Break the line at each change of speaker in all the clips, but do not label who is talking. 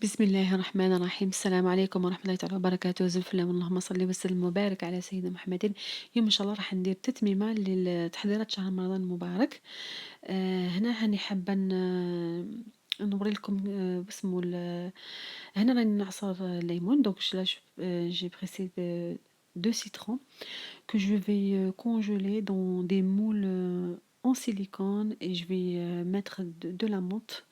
بسم الله الرحمن الرحيم. السلام عليكم ورحمة الله تعالى وبركاته. زلف الله، اللهم صل وسلم وبارك على سيدنا محمد. اليوم إن شاء الله راح ندير تتميمة لتحضيرات شهر رمضان المبارك. هنا هاني حابة نوري لكم بسمو هنا راني نعصر ليمون. دونك j'ai pressé deux citrons que je vais congeler dans des moules en silicone et je vais mettre de la menthe.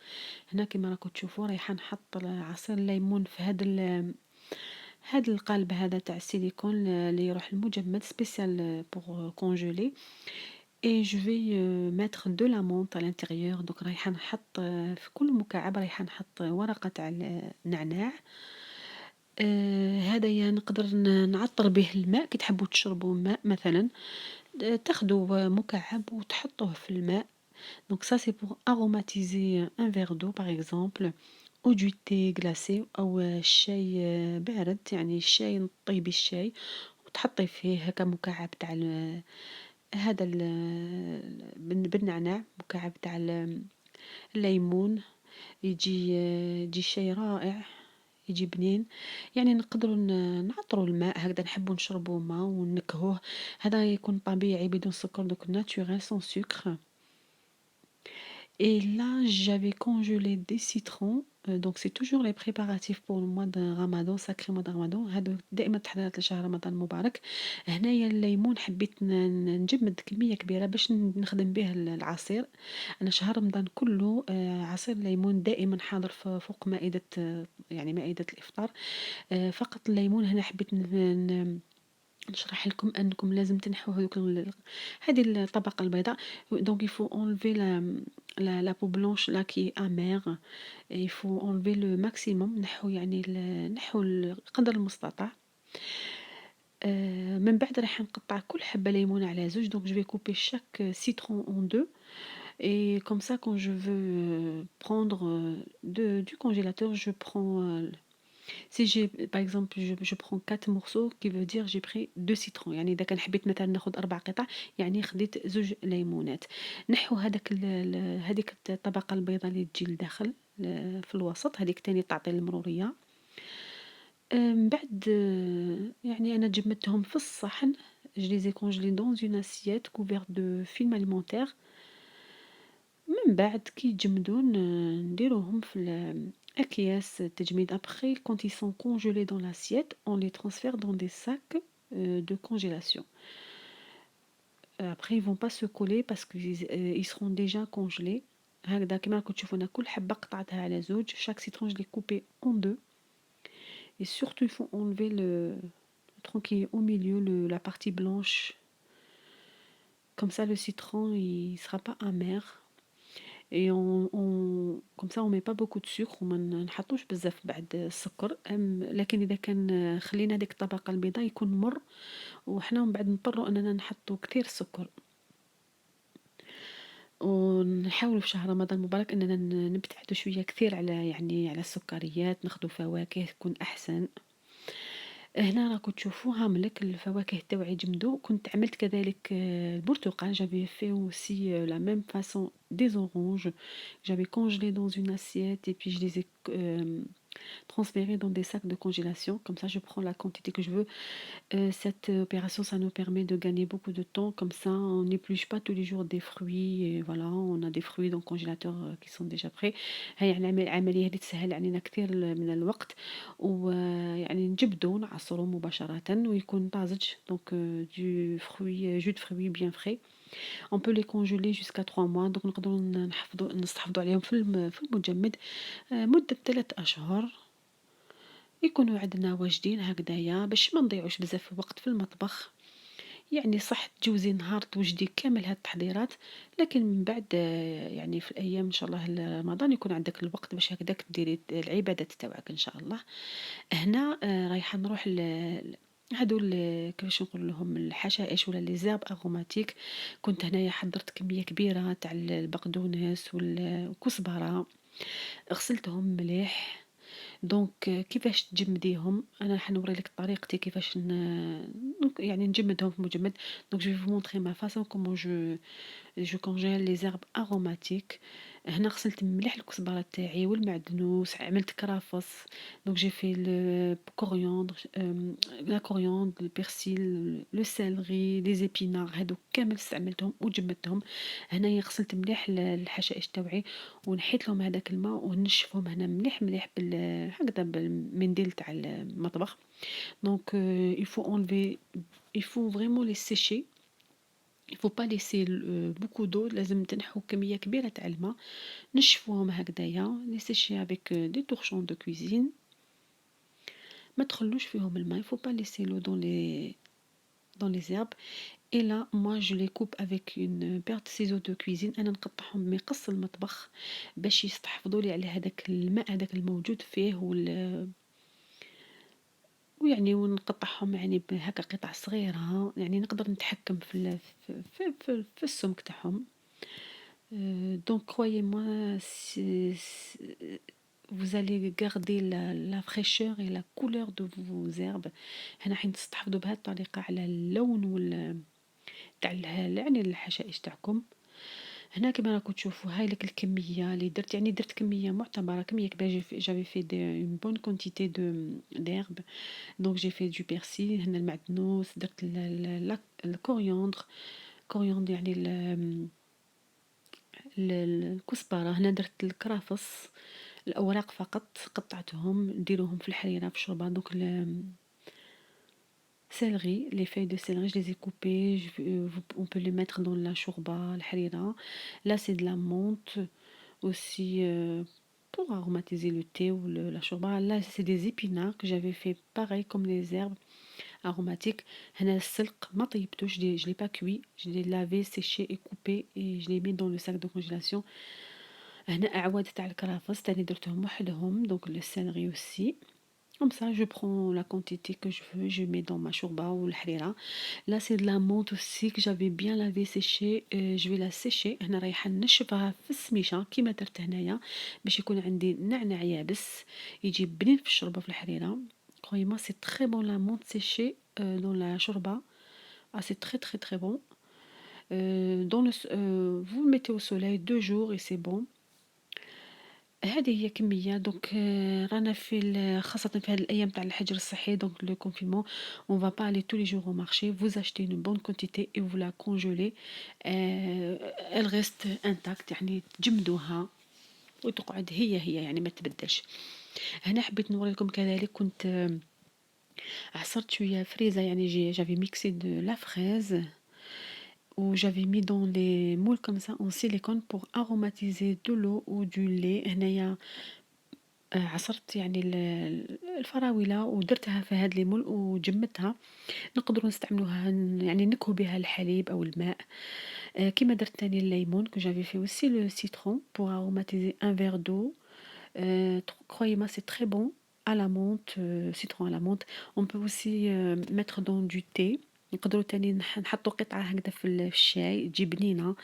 هنا كما راكم تشوفوا رايحة نحط عصير الليمون في هاد القالب هذا تاع السيليكون اللي يروح المجمد spécial pour congeler et je vais mettre de la menthe à l'intérieur. donc رايحة نحط في كل مكعب رايحة نحط ورقة تاع النعناع. هدايا نقدر نعطر به الماء كي تحبوا تشربوا ماء مثلا. تاخدوا مكعب وتحطوه في الماء. Donc ça c'est pour aromatiser un verre d'eau par exemple ou du thé glacé أو الشاي بارد، يعني الشاي نطيبي الشاي وتحطي فيه هكا مكعب تاع هذا بالنعناع، مكعب تاع الليمون. يجي الشاي رائع، يجي بنين. يعني نقدروا نعطروا الماء هكذا، نحبوا نشربوا ماء ونكهوه. هذا يكون طبيعي بدون سكر، donc naturel sans sucre. Et là, j'avais congelé des citrons. Donc c'est toujours les préparatifs pour le mois de Ramadan, sacré mois de Ramadan. هادو دائما تحضيرات لشهر رمضان المبارك. هنايا الليمون حبيت نجمد كمية كبيرة باش نخدم به العصير. أنا شهر رمضان كله عصير الليمون دائما حاضر فوق مائدة، يعني مائدة الإفطار. فقط الليمون هنا حبيت نشرح لكم أنكم لازم تنحوا هذوك هذه الطبقة البيضاء. donc il faut enlever la peau blanche là qui est amère. il faut enlever le maximum، نحوا يعني نحوا القدر المستطاع. من بعد راح نقطع كل حبة ليمون على زوج. donc je vais couper chaque citron en deux et comme ça quand je veux prendre du congélateur je prends si j'ai par exemple je prends 4 morceaux qui veut dire j'ai pris 2 citrons. يعني إذا كان حبيت مثلا ناخد 4 قطع يعني خديت زوج ليمونات. نحو هذاك هذيك الطبقة البيضاء اللي تجي لداخل في الوسط، هذيك تاني تعطي المرورية. من بعد يعني أنا جمدتهم في الصحن. je les ai congelés dans une assiette couverte de film alimentaire. من بعد كي يتجمدوا نديروهم في أكياس تجميد. après quand ils sont congelés dans l'assiette on les transfère dans des sacs de congélation. après ils vont pas se coller parce qu'ils seront déjà congelés. هكذا كما راكم تشوفوا أنا كل حبة قطعتها على زوج. chaque citron je l'ai coupé en deux et surtout il faut enlever le tronc qui est au milieu, la partie blanche, comme ça le citron il sera pas amer. et comme ça on met pas beaucoup de sucre وما نحطوش بزاف بعد السكر. لكن اذا كان خلينا هذيك الطبقه البيضاء يكون مر وحنا من بعد نضطروا اننا نحطوا كثير سكر. ونحاولوا في شهر رمضان المبارك اننا نبتعدوا شويه كثير على يعني على السكريات، ناخذوا فواكه تكون احسن. هنا راكم تشوفوا هاملك الفواكه تاوعي جمدوا. كنت عملت كذلك البرتقال. j'avais fait aussi la même façon des oranges. j'avais congelé dans une assiette et puis je les ai transférés dans des sacs de congélation. comme ça je prends la quantité que je veux. cette opération ça nous permet de gagner beaucoup de temps. comme ça on n'épluche pas tous les jours des fruits et voilà on a des fruits dans le congélateur qui sont déjà prêts. هاي العملية هذه تسهل علينا كثير من الوقت ويعني نجبدو نعصرو مباشرة ويكون طازج. donc du fruit jus de fruits bien frais. on peut les congeler jusqu'à 3 mois. donc نقدروا نستحفظوا عليهم في المجمد مدة 3 أشهر يكونوا عندنا واجدين هكذايا باش ما نضيعوش بزاف وقت في المطبخ. يعني صح تجوزي نهار توجدي كامل هاد التحضيرات لكن من بعد يعني في الأيام إن شاء الله رمضان يكون عندك الوقت باش هكذاك ديري العبادات تاوعك إن شاء الله. هنا رايحة نروح هادو كيفاش نقول لهم الحشائش ولا لي زيرب اغوماتيك. كنت هنايا حضرت كمية كبيرة تاع البقدونس والكزبرة، غسلتهم مليح. دونك كيفاش تجمديهم انا راح نوري لك طريقتي كيفاش يعني نجمدهم في مجمد. دونك جو vais vous montrer ma façon comment je congèle les herbes aromatiques. هنا غسلت مليح الكزبرة تاعي والمعدنوس، عملت كرافس. دونك جي في الكورياندر، لا كورياندر، البرسيل، لو سيلري، لي زيبينار، هادوك كامل استعملتهم وجمدتهم. هنايا غسلت مليح الحشائش تاوعي ونحيت لهم هذاك الماء ونشفهم هنا مليح مليح هكذا بالمنديل تاع المطبخ. دونك il faut enlever il faut vraiment les sécher. Il faut pas laisser beaucoup d'eau. لازم تنحو كمية كبيرة تاع الماء، نشفوهم هكذايا، les sécher avec des torchons de cuisine. ما تخلوش فيهم الماء. Il faut pas laisser l'eau dans les herbes. Et là moi je les coupe avec une paire de ciseaux de cuisine. انا نقطعهم بمقص المطبخ باش يستحفظوا لي على هذاك الماء هذاك الموجود فيه ويعني ونقطعهم يعني هكا قطع صغيرة، يعني نقدر نتحكم في السمك تاعهم. Donc croyez-moi, vous allez garder la fraîcheur et la couleur de vos herbes. هنا حين تستحفظوا بهذه الطريقة على اللون تاع يعني الحشائش تاعكم. هنا كما راكم تشوفوا هاي لك الكمية اللي درت، يعني درت كمية معتبرة، كمية كبيرة. j'avais fait une bonne quantité d'herbes. Donc j'ai fait du persil، هنا المعدنوس، درت الكورياندر، كورياندر يعني الكزبرة. هنا درت الكرافس، الأوراق فقط قطعتهم نديروهم في الحريرة في الشوربة. دونك céleri, les feuilles de céleri, je les ai coupées. On peut les mettre dans la shorba, الحريرة. Là c'est de la menthe aussi, pour aromatiser le thé ou la shorba. Là c'est des épinards que j'avais fait pareil comme les herbes aromatiques. هنا السلق ما طيبتوش، je l'ai pas cuit, je l'ai lavé, séché et coupé et je l'ai mis dans le sac de congélation. هنا أعواد تاع الكرافس تاني درتهم وحدهم. Donc le céleri aussi. Comme ça, je prends la quantité que je veux, je mets dans ma shorba ou الحريرة. Là c'est de la menthe aussi que j'avais bien lavé, séché. Je vais la sécher. هنا رايحة نشفها في السميشة كيما درت هنايا باش يكون عندي نعناع يابس يجي بنين في الشوربة في الحريرة. Croyez-moi, c'est très bon la menthe séchée dans la shorba. Ah, c'est très très très bon. Vous le mettez au soleil 2 jours et c'est bon. هذه هي كمية. دونك رانا خاصة في هاد الأيام تاع الحجر الصحي، دونك le confinement, on va pas aller tous les jours au marché. Vous achetez une bonne quantité et vous la congelez. Elle reste intacte، يعني تجمدوها وتقعد هي يعني ما تبدلش. هنا حبيت نوريكم كذلك كنت عصرت شوية فريزة، يعني j'avais mixé de la fraise où j'avais mis dans les moules comme ça en silicone pour aromatiser de l'eau ou du lait. هنايا عصرت يعني الفراولة ودرتها في هاد لي مول وجمدتها. نقدروا نستعملوها يعني نكهو بها الحليب أو الماء. كيما درت تاني الليمون que j'avais fait aussi le citron pour aromatiser un verre d'eau. Croyez-moi, c'est très bon à la menthe, citron à la menthe. On peut aussi mettre dans du thé. نقدروا تاني نحطوا قطعة هكذا في الشاي تجي بنينة.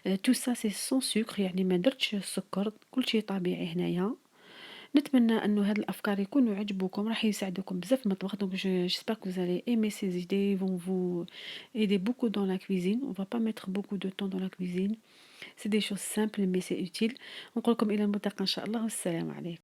tout ça c'est sans sucre، يعني ما درتش السكر، كل شيء طبيعي هنايا. نتمنى انه هاد الافكار يكونوا عجبوكم، راح يساعدوكم بزاف في المطبخ. donc j'espère que vous allez aimer ces idées, vont vous aider beaucoup dans la cuisine. On va pas mettre beaucoup de temps dans la cuisine, c'est des choses simples mais c'est utile. نقولكم الى الملتقى ان شاء الله، والسلام عليكم.